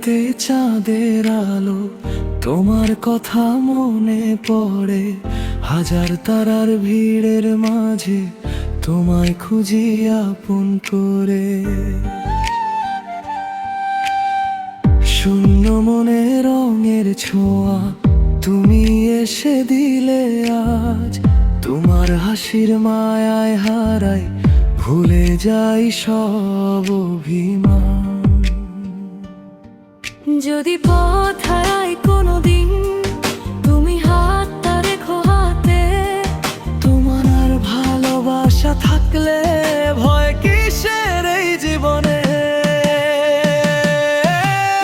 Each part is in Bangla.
রাতে চাঁদের আলো, তোমার কথা মনে পড়ে। হাজার তারার ভিড়ের মাঝে তোমায় খুঁজি আপন করে। শূন্য মনে রঙের ছোঁয়া তুমি এসে দিলে আজ। তোমার হাসির মায়ায় হারাই, ভুলে যাই সব অভিমান। যদি পথ হারাই কোনোদিন, তুমি হাতটা রেখো হাতে। তোমার আর ভালোবাসা থাকলে ভয় কিসের এই জীবনে।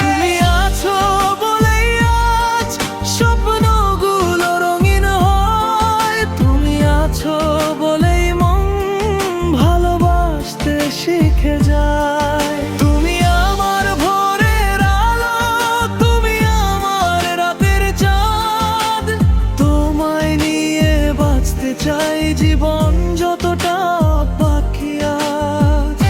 তুমি আছো বলেই আজ স্বপ্নগুলো রঙিন হয়। তুমি আছো বলেই মন ভালোবাসতে শিখে যায়। তুমি আমার ভোরের আলো, তুমি আমার রাতের চাঁদ। তোমায় নিয়ে বাঁচতে চাই জীবন যতটা বাকি আজ।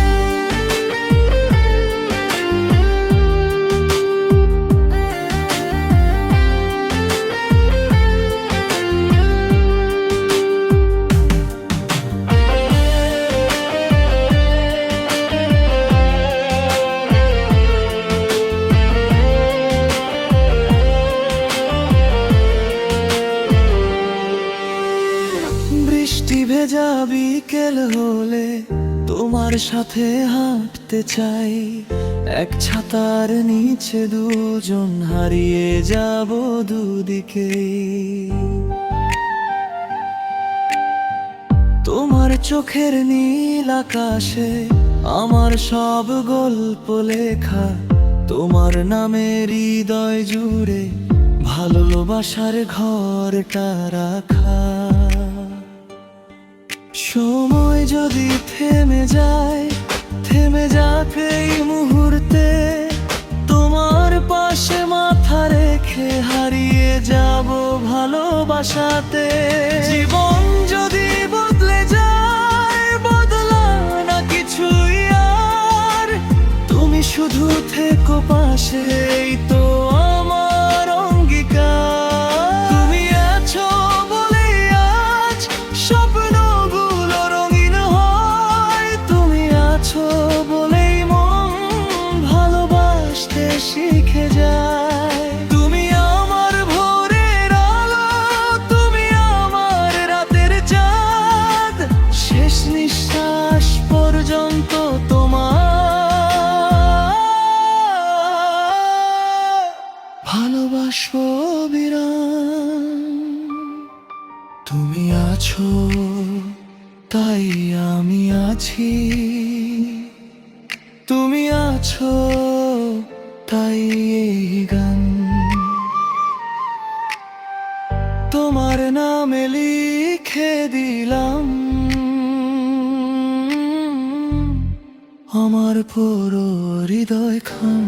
বৃষ্টি ভেজা বিকেল হলে তোমার সাথে হাঁটতে চাই। এক ছাতার নিচে দুজন হারিয়ে যাব দুদিকে। তোমার চোখের নীল আকাশে আমার সব গল্প লেখা। তোমার নামে হৃদয় জুড়ে ভালোবাসার ঘরটা রাখা। সময় যদি থেমে যায়, থেমে যাক এই মুহূর্তে। তোমার পাশে মাথা রেখে হারিয়ে যাব ভালোবাসাতে। জীবন যদি বদলে যায়, বদলায় না কিছুই আর। তুমি শুধু থেকো পাশে, এই তো আমার অঙ্গীকার। তুমি আছো বলেই আজ স্বপ্নগুলো রঙিন হয়। তুমি আছো বলেই মন ভালোবাসতে শিখে যায়। তুমি আমার ভোরের আলো, তুমি আমার রাতের চাঁদ। শেষ নিঃশ্বাস পর্যন্ত তোমার ভালোবাসবো বিরাম। তুমি আছো তাই আমি আছি। তুমি আছো তাই এই গান। তোমার নামে লিখে দিলাম আমার পুরো হৃদয় খান।